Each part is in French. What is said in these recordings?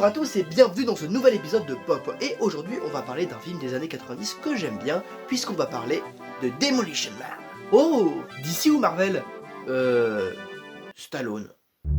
Bonjour à tous et bienvenue dans ce nouvel épisode de Pop. Et aujourd'hui on va parler d'un film des années 90 que j'aime bien, puisqu'on va parler de Demolition Man. Oh, DC ou Marvel? Stallone.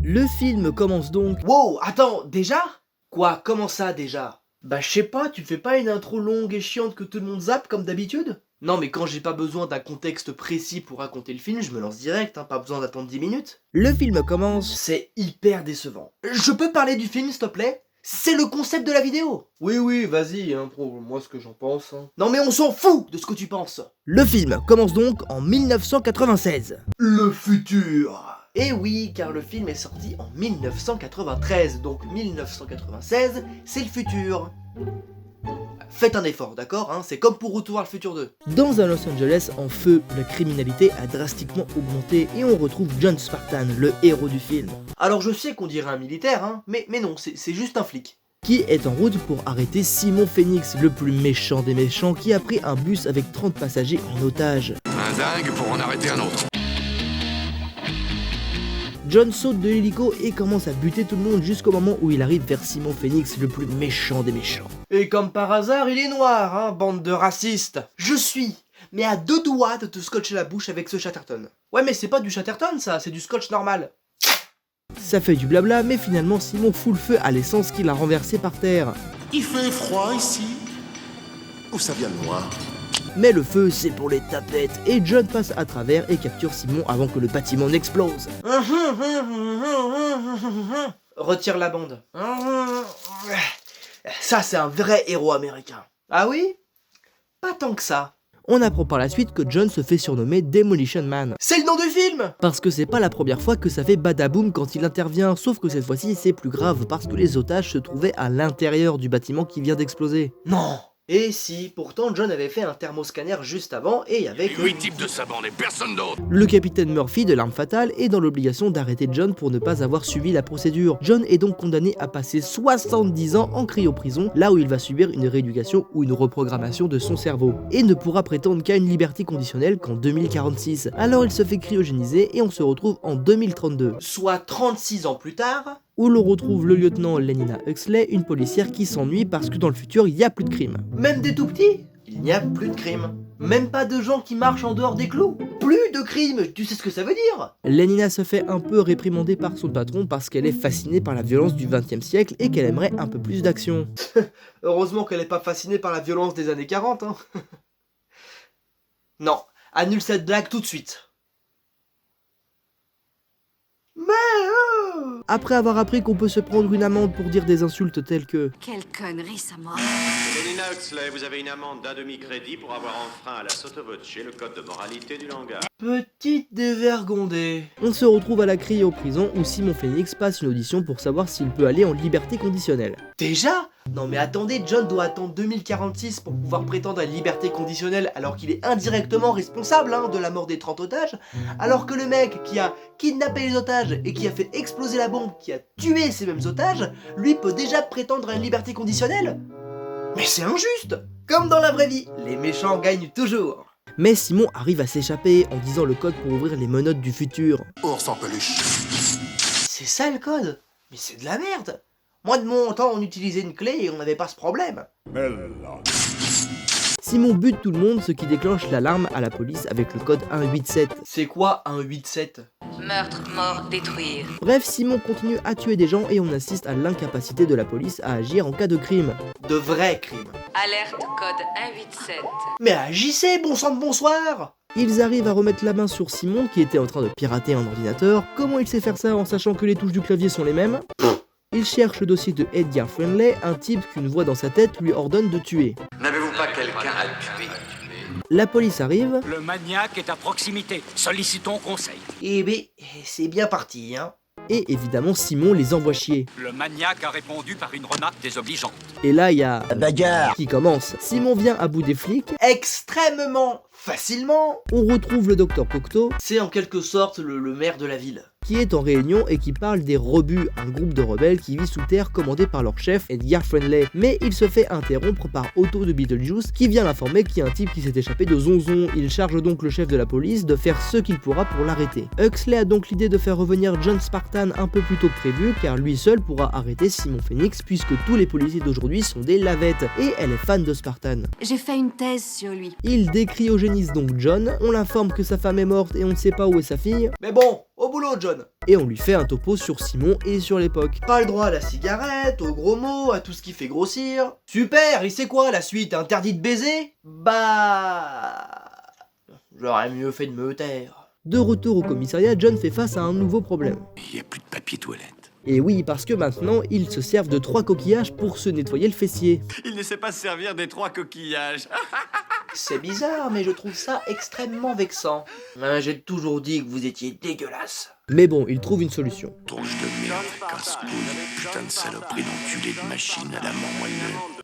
Le film commence donc... Wow, attends, déjà? Quoi, comment ça déjà? Bah je sais pas, tu fais pas une intro longue et chiante que tout le monde zappe comme d'habitude? Non mais quand j'ai pas besoin d'un contexte précis pour raconter le film, je me lance direct, pas besoin d'attendre 10 minutes. Le film commence, c'est hyper décevant. Je peux parler du film s'il te plaît? C'est le concept de la vidéo. Oui, vas-y, moi ce que j'en pense. Non mais on s'en fout de ce que tu penses. Le film commence donc en 1996. Le futur. Et oui, car le film est sorti en 1993, donc 1996, c'est le futur. Faites un effort, d'accord, c'est comme pour Retour vers le futur 2. Dans un Los Angeles en feu, la criminalité a drastiquement augmenté et on retrouve John Spartan, le héros du film. Alors je sais qu'on dirait un militaire, mais non, c'est juste un flic. Qui est en route pour arrêter Simon Phoenix, le plus méchant des méchants, qui a pris un bus avec 30 passagers en otage. Un dingue pour en arrêter un autre. John saute de l'hélico et commence à buter tout le monde jusqu'au moment où il arrive vers Simon Phoenix, le plus méchant des méchants. Et comme par hasard, il est noir, bande de racistes. Je suis, mais à deux doigts de te scotcher la bouche avec ce Chatterton. Ouais, mais c'est pas du Chatterton ça, c'est du scotch normal. Ça fait du blabla, mais finalement Simon fout le feu à l'essence qu'il a renversé par terre. Il fait froid ici? Ou ça vient de moi? Mais le feu, c'est pour les tapettes, et John passe à travers et capture Simon avant que le bâtiment n'explose. Retire la bande. Ça, c'est un vrai héros américain. Ah oui? Pas tant que ça. On apprend par la suite que John se fait surnommer Demolition Man. C'est le nom du film! Parce que c'est pas la première fois que ça fait badaboum quand il intervient, sauf que cette fois-ci c'est plus grave parce que les otages se trouvaient à l'intérieur du bâtiment qui vient d'exploser. Non! Et si, pourtant John avait fait un thermoscanner juste avant et avec... 8 types de sa bande et personne d'autre. Le capitaine Murphy de l'arme fatale est dans l'obligation d'arrêter John pour ne pas avoir suivi la procédure. John est donc condamné à passer 70 ans en cryoprison, là où il va subir une rééducation ou une reprogrammation de son cerveau, et ne pourra prétendre qu'à une liberté conditionnelle qu'en 2046. Alors il se fait cryogéniser et on se retrouve en 2032, soit 36 ans plus tard, où l'on retrouve le lieutenant Lenina Huxley, une policière qui s'ennuie parce que dans le futur, il n'y a plus de crimes. Même des tout petits, il n'y a plus de crimes. Même pas de gens qui marchent en dehors des clous. Plus de crimes, tu sais ce que ça veut dire? Lenina se fait un peu réprimander par son patron parce qu'elle est fascinée par la violence du XXe siècle et qu'elle aimerait un peu plus d'action. Heureusement qu'elle n'est pas fascinée par la violence des années 40, Non, annule cette blague tout de suite. Après avoir appris qu'on peut se prendre une amende pour dire des insultes telles que... Quelle connerie ça mort. Lenina Huxley, vous avez une amende d'un demi-crédit pour avoir enfreint à la sotto voce le code de moralité du langage. Petite dévergondée. On se retrouve à la cryoprison où Simon Phoenix passe une audition pour savoir s'il peut aller en liberté conditionnelle. Déjà? Non mais attendez, John doit attendre 2046 pour pouvoir prétendre à une liberté conditionnelle alors qu'il est indirectement responsable de la mort des 30 otages, alors que le mec qui a kidnappé les otages et qui a fait exploser la bombe qui a tué ces mêmes otages, lui peut déjà prétendre à une liberté conditionnelle? Mais c'est injuste! Comme dans la vraie vie, les méchants gagnent toujours. Mais Simon arrive à s'échapper en disant le code pour ouvrir les menottes du futur. Ours en peluche. C'est ça le code? Mais c'est de la merde! Moi de mon temps on utilisait une clé et on n'avait pas ce problème. Simon bute tout le monde, ce qui déclenche l'alarme à la police avec le code 187. C'est quoi 187? Meurtre, mort, détruire. Bref, Simon continue à tuer des gens et on assiste à l'incapacité de la police à agir en cas de crime. De vrais crimes. Alerte code 187. Mais agissez, bon sang de bonsoir! Ils arrivent à remettre la main sur Simon qui était en train de pirater un ordinateur. Comment il sait faire ça en sachant que les touches du clavier sont les mêmes? Il cherche le dossier de Edgar Friendly, un type qu'une voix dans sa tête lui ordonne de tuer. N'avez-vous pas quelqu'un à tuer? La police arrive. Le maniaque est à proximité. Sollicitons conseil. Et ben, c'est bien parti, Et évidemment, Simon les envoie chier. Le maniaque a répondu par une remarque désobligeante. Et là, il y a... La bagarre. qui commence. Simon vient à bout des flics. Extrêmement facilement. On retrouve le docteur Cocteau. C'est en quelque sorte le maire de la ville. qui est en réunion et qui parle des Rebuts, un groupe de rebelles qui vit sous terre commandé par leur chef Edgar Friendly. Mais il se fait interrompre par Otto de Beetlejuice qui vient l'informer qu'il y a un type qui s'est échappé de Zonzon. Il charge donc le chef de la police de faire ce qu'il pourra pour l'arrêter. Huxley a donc l'idée de faire revenir John Spartan un peu plus tôt que prévu car lui seul pourra arrêter Simon Phoenix puisque tous les policiers d'aujourd'hui sont des lavettes et elle est fan de Spartan. J'ai fait une thèse sur lui. Il décryogénise donc John, on l'informe que sa femme est morte et on ne sait pas où est sa fille. Mais bon, au boulot John. Et on lui fait un topo sur Simon et sur l'époque. Pas le droit à la cigarette, aux gros mots, à tout ce qui fait grossir. Super, il sait quoi la suite, interdit de baiser? Bah... j'aurais mieux fait de me taire. De retour au commissariat, John fait face à un nouveau problème. Il n'y a plus de papier toilette. Et oui, parce que maintenant, ils se servent de 3 coquillages pour se nettoyer le fessier. Il ne sait pas se servir des 3 coquillages. C'est bizarre, mais je trouve ça extrêmement vexant. J'ai toujours dit que vous étiez dégueulasse. Mais bon, il trouve une solution. Tronche de merde, casse-couille, putain de saloperie d'enculé de machine à la moelle.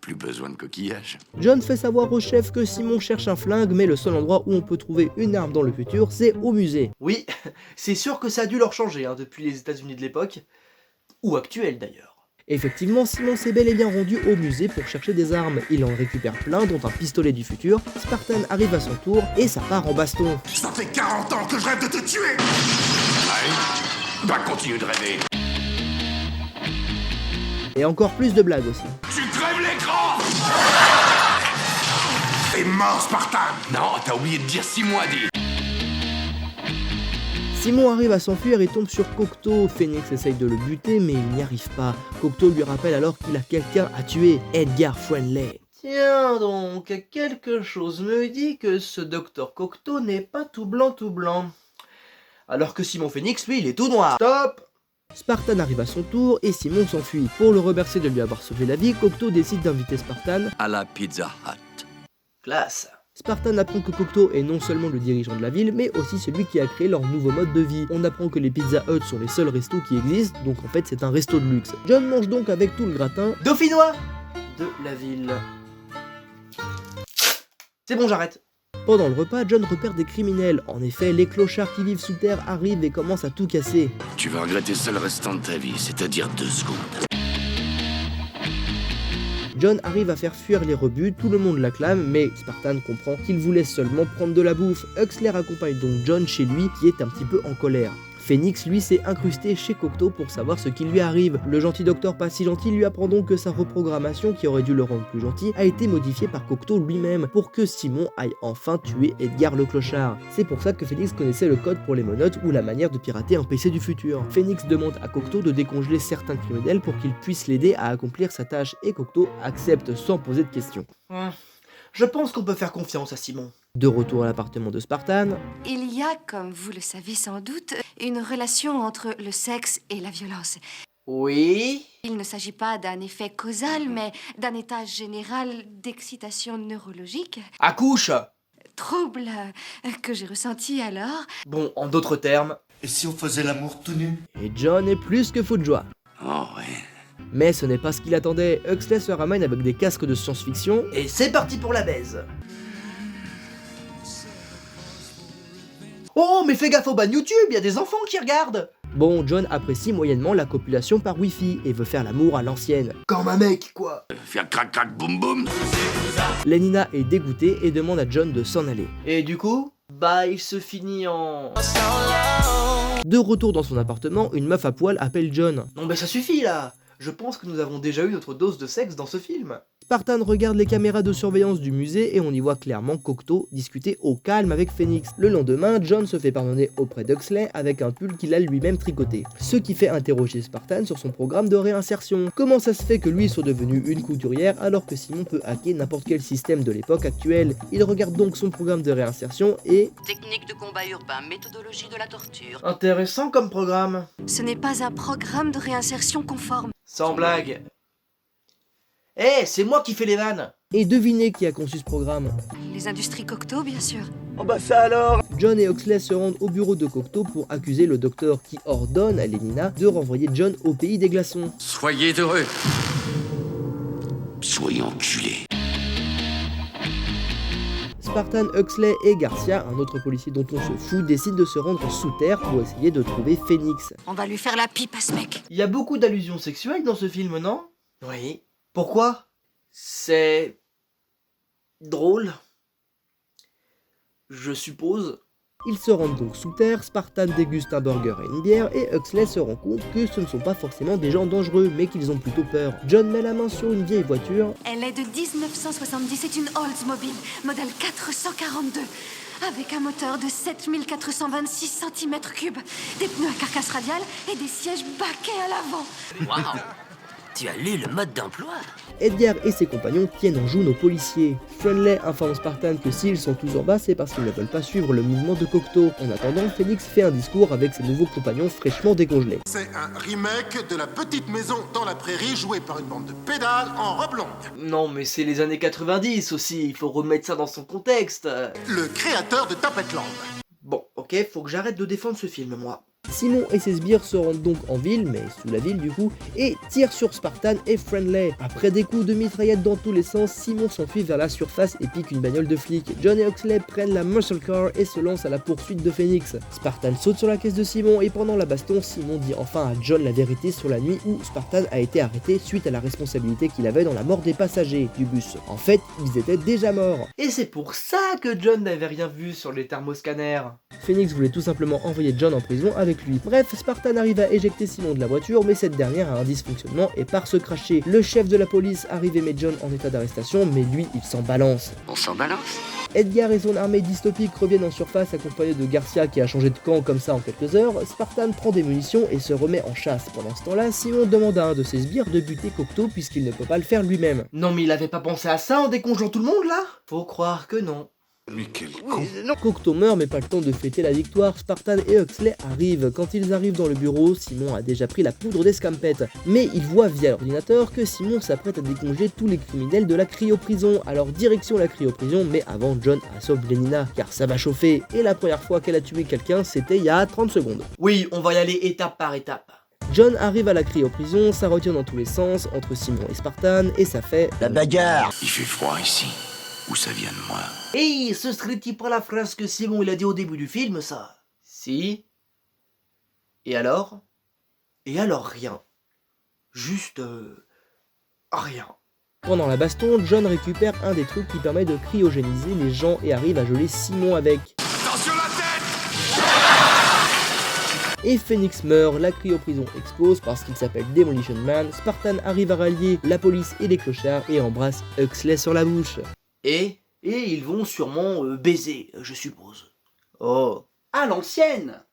Plus besoin de coquillage. John fait savoir au chef que Simon cherche un flingue, mais le seul endroit où on peut trouver une arme dans le futur, c'est au musée. Oui, c'est sûr que ça a dû leur changer depuis les États-Unis de l'époque. Ou actuel d'ailleurs. Effectivement, Simon s'est bel et bien rendu au musée pour chercher des armes. Il en récupère plein, dont un pistolet du futur. Spartan arrive à son tour et ça part en baston. Ça fait 40 ans que je rêve de te tuer. Ouais. Bah continue de rêver. Et encore plus de blagues aussi. Tu crèves l'écran. T'es mort, Spartan. Non, t'as oublié de dire 6 mois dit. Simon arrive à s'enfuir et tombe sur Cocteau. Phoenix essaye de le buter mais il n'y arrive pas. Cocteau lui rappelle alors qu'il a quelqu'un à tuer, Edgar Friendly. Tiens donc, quelque chose me dit que ce docteur Cocteau n'est pas tout blanc. Alors que Simon Phoenix, lui, il est tout noir. Stop! Spartan arrive à son tour et Simon s'enfuit. Pour le remercier de lui avoir sauvé la vie, Cocteau décide d'inviter Spartan À la Pizza Hut. Classe. Spartan apprend que Cocteau est non seulement le dirigeant de la ville, mais aussi celui qui a créé leur nouveau mode de vie. On apprend que les Pizza Hut sont les seuls restos qui existent, donc en fait c'est un resto de luxe. John mange donc avec tout le gratin dauphinois de la ville. C'est bon, j'arrête. Pendant le repas, John repère des criminels. En effet, les clochards qui vivent sous terre arrivent et commencent à tout casser. Tu vas regretter ça le restant de ta vie, c'est-à-dire 2 secondes. John arrive à faire fuir les Rebuts, tout le monde l'acclame, mais Spartan comprend qu'il voulait seulement prendre de la bouffe. Huxley accompagne donc John chez lui, qui est un petit peu en colère. Phoenix, lui, s'est incrusté chez Cocteau pour savoir ce qui lui arrive. Le gentil docteur pas si gentil lui apprend donc que sa reprogrammation, qui aurait dû le rendre plus gentil, a été modifiée par Cocteau lui-même, pour que Simon aille enfin tuer Edgar le clochard. C'est pour ça que Phoenix connaissait le code pour les menottes ou la manière de pirater un PC du futur. Phoenix demande à Cocteau de décongeler certains criminels pour qu'il puisse l'aider à accomplir sa tâche, et Cocteau accepte sans poser de questions. Je pense qu'on peut faire confiance à Simon. De retour à l'appartement de Spartan. Il y a, comme vous le savez sans doute, une relation entre le sexe et la violence. Oui. Il ne s'agit pas d'un effet causal, mais d'un état général d'excitation neurologique. Accouche. Trouble que j'ai ressenti alors. Bon, en d'autres termes. Et si on faisait l'amour tout nu? Et John est plus que fou de joie. Oh ouais. Mais ce n'est pas ce qu'il attendait. Huxley se ramène avec des casques de science-fiction. Et c'est parti pour la baise. Oh, mais fais gaffe au ban YouTube, il y a des enfants qui regardent. Bon, John apprécie moyennement la copulation par Wi-Fi et veut faire l'amour à l'ancienne. Comme un mec, quoi. Faire crac crac boum boum. Lenina est dégoûtée et demande à John de s'en aller. Et du coup, bah il se finit en... De retour dans son appartement, une meuf à poil appelle John. Non mais ça suffit là. Je pense que nous avons déjà eu notre dose de sexe dans ce film. Spartan regarde les caméras de surveillance du musée et on y voit clairement Cocteau discuter au calme avec Phoenix. Le lendemain, John se fait pardonner auprès d'Huxley avec un pull qu'il a lui-même tricoté. Ce qui fait interroger Spartan sur son programme de réinsertion. Comment ça se fait que lui soit devenu une couturière alors que Simon peut hacker n'importe quel système de l'époque actuelle? Il regarde donc son programme de réinsertion et... Technique de combat urbain, méthodologie de la torture. Intéressant comme programme. Ce n'est pas un programme de réinsertion conforme. Sans blague. Eh, c'est moi qui fais les vannes. Et devinez qui a conçu ce programme. Les industries Cocteau, bien sûr. Oh bah ça alors. John et Huxley se rendent au bureau de Cocteau pour accuser le docteur qui ordonne à Lenina de renvoyer John au pays des glaçons. Soyez heureux. Soyez enculés. Spartan, Huxley et Garcia, un autre policier dont on se fout, décident de se rendre sous terre pour essayer de trouver Phoenix. On va lui faire la pipe à ce mec. Il y a beaucoup d'allusions sexuelles dans ce film, non? Oui. Pourquoi? C'est... drôle. Je suppose. Ils se rendent donc sous terre, Spartan déguste un burger et une bière, et Huxley se rend compte que ce ne sont pas forcément des gens dangereux, mais qu'ils ont plutôt peur. John met la main sur une vieille voiture. Elle est de 1970, c'est une Oldsmobile, modèle 442, avec un moteur de 7426 cm3, des pneus à carcasse radiale et des sièges baquets à l'avant. Waouh! Tu as lu le mode d'emploi? Edgar et ses compagnons tiennent en joue nos policiers. Friendly informe Spartan que s'ils sont tous en bas, c'est parce qu'ils ne veulent pas suivre le mouvement de Cocteau. En attendant, Phoenix fait un discours avec ses nouveaux compagnons fraîchement décongelés. C'est un remake de La Petite Maison dans la Prairie, joué par une bande de pédales en robe longue. Non mais c'est les années 90 aussi, il faut remettre ça dans son contexte. Le créateur de Tapetland. Bon, ok, faut que j'arrête de défendre ce film, moi. Simon et ses sbires se rendent donc en ville, mais sous la ville du coup, et tirent sur Spartan et Friendly. Après des coups de mitraillette dans tous les sens, Simon s'enfuit vers la surface et pique une bagnole de flic. John et Huxley prennent la muscle car et se lancent à la poursuite de Phoenix. Spartan saute sur la caisse de Simon et pendant la baston, Simon dit enfin à John la vérité sur la nuit où Spartan a été arrêté suite à la responsabilité qu'il avait dans la mort des passagers du bus. En fait, ils étaient déjà morts. Et c'est pour ça que John n'avait rien vu sur les thermoscanners. Phoenix voulait tout simplement envoyer John en prison avec lui. Bref, Spartan arrive à éjecter Simon de la voiture, mais cette dernière a un dysfonctionnement et part se cracher. Le chef de la police arrive et met John en état d'arrestation, mais lui, il s'en balance. On s'en balance? Edgar et son armée dystopique reviennent en surface accompagnés de Garcia qui a changé de camp comme ça en quelques heures. Spartan prend des munitions et se remet en chasse. Pendant ce temps-là, Simon demande à un de ses sbires de buter Cocteau puisqu'il ne peut pas le faire lui-même. Non mais il avait pas pensé à ça en décongelant tout le monde là? Faut croire que non. Mais quel con. Cocteau meurt mais pas le temps de fêter la victoire, Spartan et Huxley arrivent. Quand ils arrivent dans le bureau, Simon a déjà pris la poudre d'escampette. Mais il voit via l'ordinateur que Simon s'apprête à décongeler tous les criminels de la cryoprison. Alors direction la cryoprison, mais avant John assomme Lenina, car ça va chauffer. Et la première fois qu'elle a tué quelqu'un, c'était il y a 30 secondes. Oui, on va y aller étape par étape. John arrive à la cryoprison, ça retient dans tous les sens, entre Simon et Spartan, et ça fait... La bagarre! Il fait froid ici. Où ça vient de moi? Hey, ce serait-il pas la phrase que Simon il a dit au début du film, ça? Si. Et alors? Et alors rien. Juste... rien. Pendant la baston, John récupère un des trucs qui permet de cryogéniser les gens et arrive à geler Simon avec. Attention la tête! Et Phoenix meurt, la cryoprison explose parce qu'il s'appelle Demolition Man, Spartan arrive à rallier la police et les clochards et embrasse Huxley sur la bouche. Et ils vont sûrement baiser, je suppose. Oh, à l'ancienne!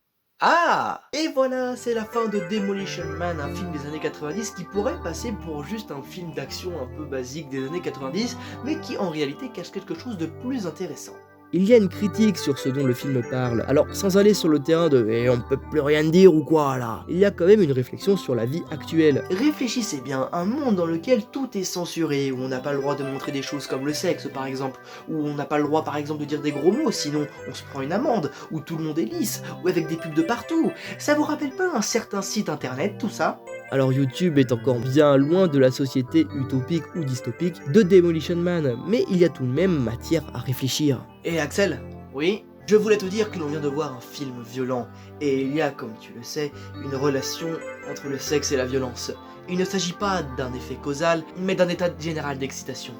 Ah! Et voilà, c'est la fin de Demolition Man, un film des années 90 qui pourrait passer pour juste un film d'action un peu basique des années 90, mais qui en réalité cache quelque chose de plus intéressant. Il y a une critique sur ce dont le film parle, alors sans aller sur le terrain de « et on peut plus rien dire ou quoi là », il y a quand même une réflexion sur la vie actuelle. Réfléchissez bien, un monde dans lequel tout est censuré, où on n'a pas le droit de montrer des choses comme le sexe par exemple, où on n'a pas le droit par exemple de dire des gros mots, sinon on se prend une amende, où tout le monde est lisse, ou avec des pubs de partout. Ça vous rappelle pas un certain site internet tout ça ? Alors YouTube est encore bien loin de la société utopique ou dystopique de Demolition Man, mais il y a tout de même matière à réfléchir. Et Axel, oui, je voulais te dire que l'on vient de voir un film violent, et il y a, comme tu le sais, une relation entre le sexe et la violence. Il ne s'agit pas d'un effet causal, mais d'un état général d'excitation.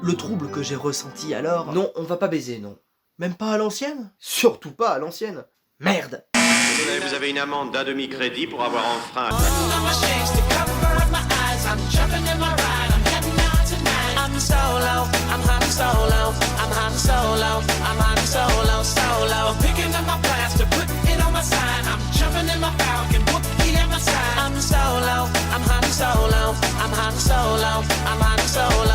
Le trouble que j'ai ressenti alors... Non, on va pas baiser, non. Même pas à l'ancienne ? Surtout pas à l'ancienne. Merde! Vous avez une amende d'un demi-crédit pour avoir enfreint... I'm Han Solo.